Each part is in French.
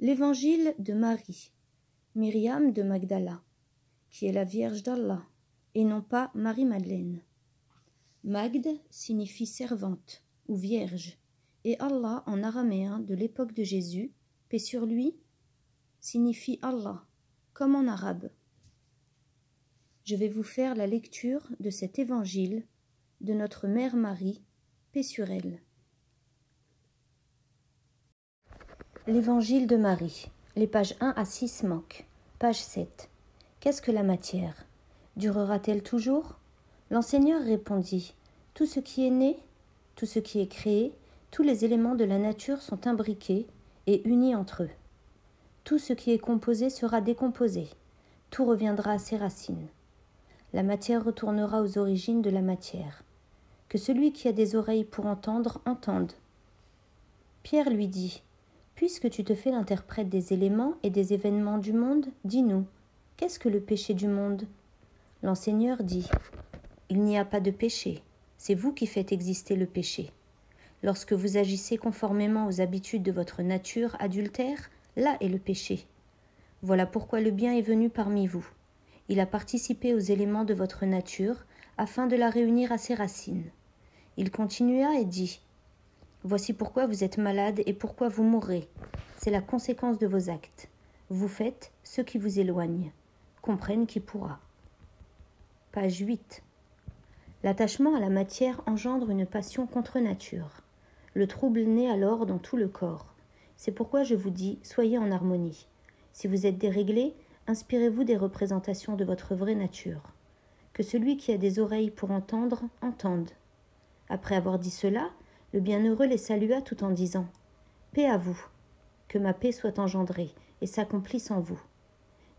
L'Évangile de Marie, Myriam de Magdala, qui est la Vierge d'Allah, et non pas Marie-Madeleine. Magd signifie servante ou vierge, et Allah en araméen de l'époque de Jésus, paix sur lui, signifie Allah, comme en arabe. Je vais vous faire la lecture de cet évangile de notre mère Marie, paix sur elle. L'évangile de Marie, les pages 1 à 6 manquent. Page 7. Qu'est-ce que la matière? Durera-t-elle toujours? L'enseigneur répondit: tout ce qui est né, tout ce qui est créé, tous les éléments de la nature sont imbriqués et unis entre eux. Tout ce qui est composé sera décomposé, tout reviendra à ses racines. La matière retournera aux origines de la matière. Que celui qui a des oreilles pour entendre, entende. Pierre lui dit: puisque tu te fais l'interprète des éléments et des événements du monde, dis-nous, qu'est-ce que le péché du monde? L'enseigneur dit: il n'y a pas de péché, c'est vous qui faites exister le péché. Lorsque vous agissez conformément aux habitudes de votre nature adultère, là est le péché. Voilà pourquoi le bien est venu parmi vous. Il a participé aux éléments de votre nature, afin de la réunir à ses racines. Il continua et dit: voici pourquoi vous êtes malade et pourquoi vous mourrez. C'est la conséquence de vos actes. Vous faites ce qui vous éloigne. Comprenne qui pourra. Page 8. L'attachement à la matière engendre une passion contre nature. Le trouble naît alors dans tout le corps. C'est pourquoi je vous dis, soyez en harmonie. Si vous êtes déréglé, inspirez-vous des représentations de votre vraie nature. Que celui qui a des oreilles pour entendre, entende. Après avoir dit cela, le bienheureux les salua tout en disant: paix à vous, que ma paix soit engendrée et s'accomplisse en vous.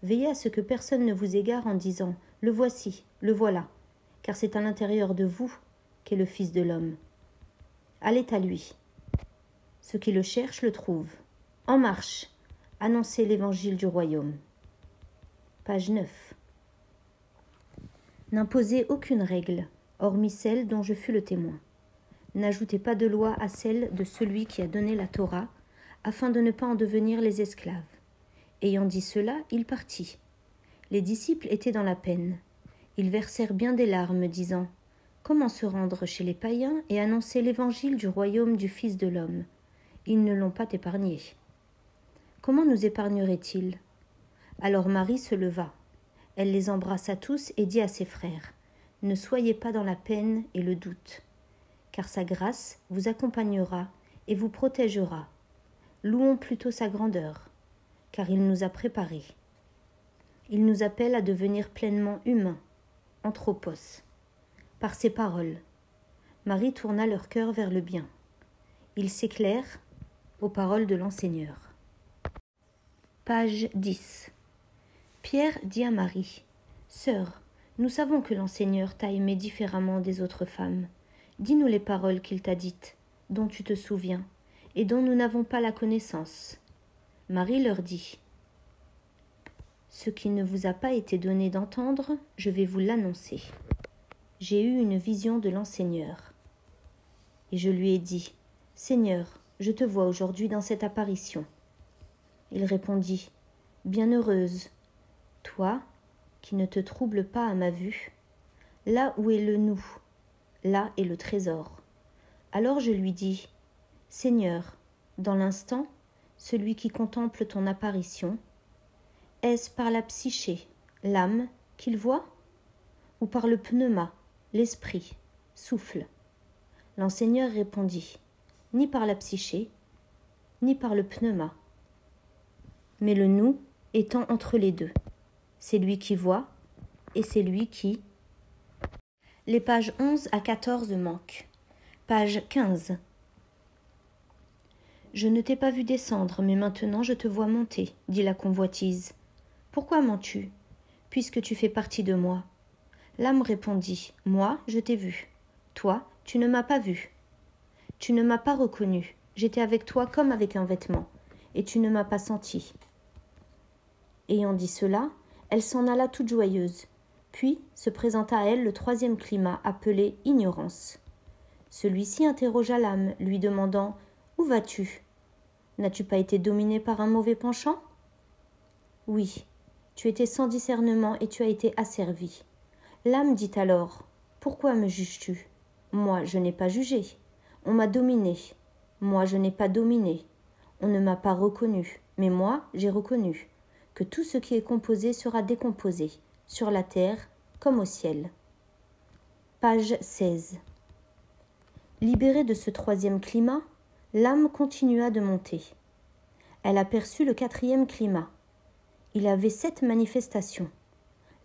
Veillez à ce que personne ne vous égare en disant: le voici, le voilà, car c'est à l'intérieur de vous qu'est le Fils de l'homme. Allez à lui. Ceux qui le cherchent le trouvent. En marche, annoncez l'évangile du royaume. Page 9. N'imposez aucune règle, hormis celle dont je fus le témoin. N'ajoutez pas de loi à celle de celui qui a donné la Torah, afin de ne pas en devenir les esclaves. Ayant dit cela, il partit. Les disciples étaient dans la peine. Ils versèrent bien des larmes, disant: comment se rendre chez les païens et annoncer l'évangile du royaume du Fils de l'homme? Ils ne l'ont pas épargné. Comment nous épargnerait-il? Alors Marie se leva. Elle les embrassa tous et dit à ses frères: ne soyez pas dans la peine et le doute, car sa grâce vous accompagnera et vous protégera. Louons plutôt sa grandeur, car il nous a préparés. Il nous appelle à devenir pleinement humains, anthropos. Par ces paroles, Marie tourna leur cœur vers le bien. Ils s'éclairent aux paroles de l'enseigneur. Page 10. Pierre dit à Marie: sœur, nous savons que l'enseigneur t'a aimé différemment des autres femmes. Dis-nous les paroles qu'il t'a dites, dont tu te souviens, et dont nous n'avons pas la connaissance. Marie leur dit: ce qui ne vous a pas été donné d'entendre, je vais vous l'annoncer. J'ai eu une vision de l'enseigneur. Et je lui ai dit: Seigneur, je te vois aujourd'hui dans cette apparition. Il répondit: bienheureuse, toi qui ne te troubles pas à ma vue, là où est le nous, là est le trésor. Alors je lui dis: Seigneur, dans l'instant, celui qui contemple ton apparition, est-ce par la psyché, l'âme, qu'il voit, ou par le pneuma, l'esprit, souffle? L'enseigneur répondit: ni par la psyché, ni par le pneuma, mais le nous étant entre les deux. C'est lui qui voit, et c'est lui qui... Les pages 11 à 14 manquent. Page 15. Je ne t'ai pas vu descendre, mais maintenant je te vois monter, dit la convoitise. Pourquoi mens-tu, puisque tu fais partie de moi? L'âme répondit: moi, je t'ai vu. Toi, tu ne m'as pas vu. Tu ne m'as pas reconnu. J'étais avec toi comme avec un vêtement, et tu ne m'as pas senti. Ayant dit cela, elle s'en alla toute joyeuse. Puis se présenta à elle le troisième climat, appelé ignorance. Celui-ci interrogea l'âme, lui demandant: où vas-tu? N'as-tu pas été dominé par un mauvais penchant? Oui, tu étais sans discernement et tu as été asservi. L'âme dit alors, pourquoi me juges-tu? Moi, je n'ai pas jugé. On m'a dominé. Moi, je n'ai pas dominé. On ne m'a pas reconnu, mais moi, j'ai reconnu que tout ce qui est composé sera décomposé, sur la terre comme au ciel. Page 16. Libérée de ce troisième climat, l'âme continua de monter. Elle aperçut le quatrième climat. Il avait 7 manifestations.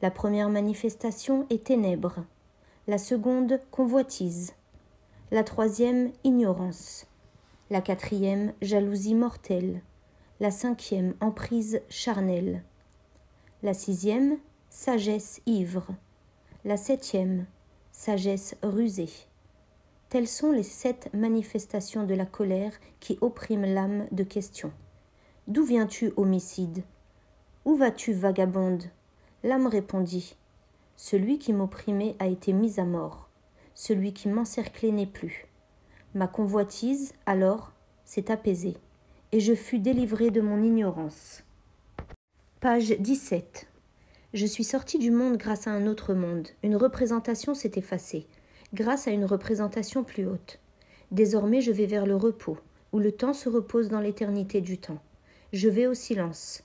La première manifestation est ténèbres, la seconde convoitise, la troisième ignorance, la quatrième jalousie mortelle, la cinquième emprise charnelle, la sixième sagesse ivre, la septième sagesse rusée. Telles sont les 7 manifestations de la colère qui oppriment l'âme de question. D'où viens-tu, homicide? Où vas-tu, vagabonde? L'âme répondit, celui qui m'opprimait a été mis à mort, celui qui m'encerclait n'est plus. Ma convoitise, alors, s'est apaisée, et je fus délivrée de mon ignorance. Page 17. Je suis sortie du monde grâce à un autre monde. Une représentation s'est effacée, grâce à une représentation plus haute. Désormais je vais vers le repos, où le temps se repose dans l'éternité du temps. Je vais au silence.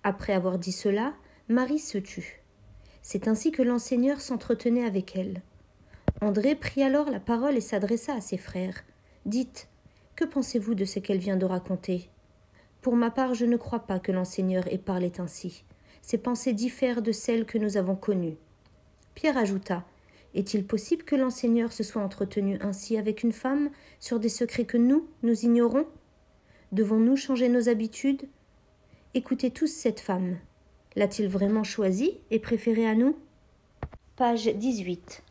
Après avoir dit cela, Marie se tut. C'est ainsi que l'enseigneur s'entretenait avec elle. André prit alors la parole et s'adressa à ses frères. Dites, que pensez-vous de ce qu'elle vient de raconter? Pour ma part, je ne crois pas que l'enseigneur ait parlé ainsi. Ses pensées diffèrent de celles que nous avons connues. Pierre ajouta, est-il possible que l'enseigneur se soit entretenu ainsi avec une femme sur des secrets que nous ignorons? Devons-nous changer nos habitudes? Écoutez tous cette femme. L'a-t-il vraiment choisie et préférée à nous? Page 18.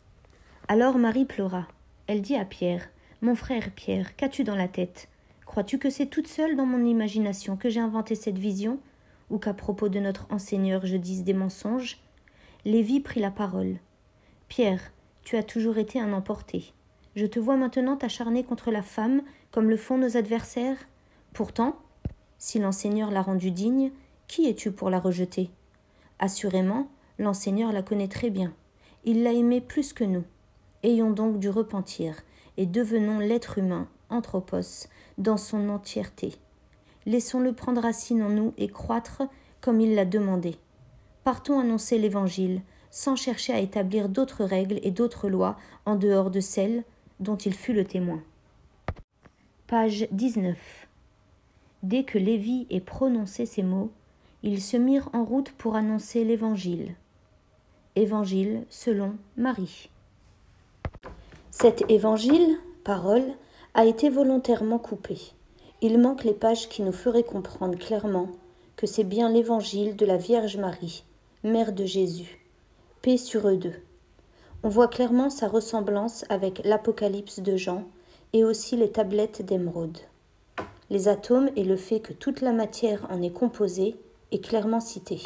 Alors Marie pleura. Elle dit à Pierre, « Mon frère Pierre, qu'as-tu dans la tête? Crois-tu que c'est toute seule dans mon imagination que j'ai inventé cette vision, ou qu'à propos de notre enseigneur je dise des mensonges ?» Lévi prit la parole. « Pierre, tu as toujours été un emporté. Je te vois maintenant t'acharner contre la femme comme le font nos adversaires. Pourtant, si l'enseigneur l'a rendue digne, qui es-tu pour la rejeter? Assurément, l'enseigneur la connaît très bien. Il l'a aimée plus que nous. Ayons donc du repentir et devenons l'être humain, anthropos, dans son entièreté. Laissons-le prendre racine en nous et croître comme il l'a demandé. Partons annoncer l'Évangile, sans chercher à établir d'autres règles et d'autres lois en dehors de celles dont il fut le témoin. Page 19. Dès que Lévi eut prononcé ces mots, ils se mirent en route pour annoncer l'Évangile. Évangile selon Marie. Cet Évangile, parole, a été volontairement coupé. Il manque les pages qui nous feraient comprendre clairement que c'est bien l'Évangile de la Vierge Marie, mère de Jésus. Paix sur eux deux. On voit clairement sa ressemblance avec l'Apocalypse de Jean et aussi les tablettes d'émeraude. Les atomes et le fait que toute la matière en est composée est clairement cité.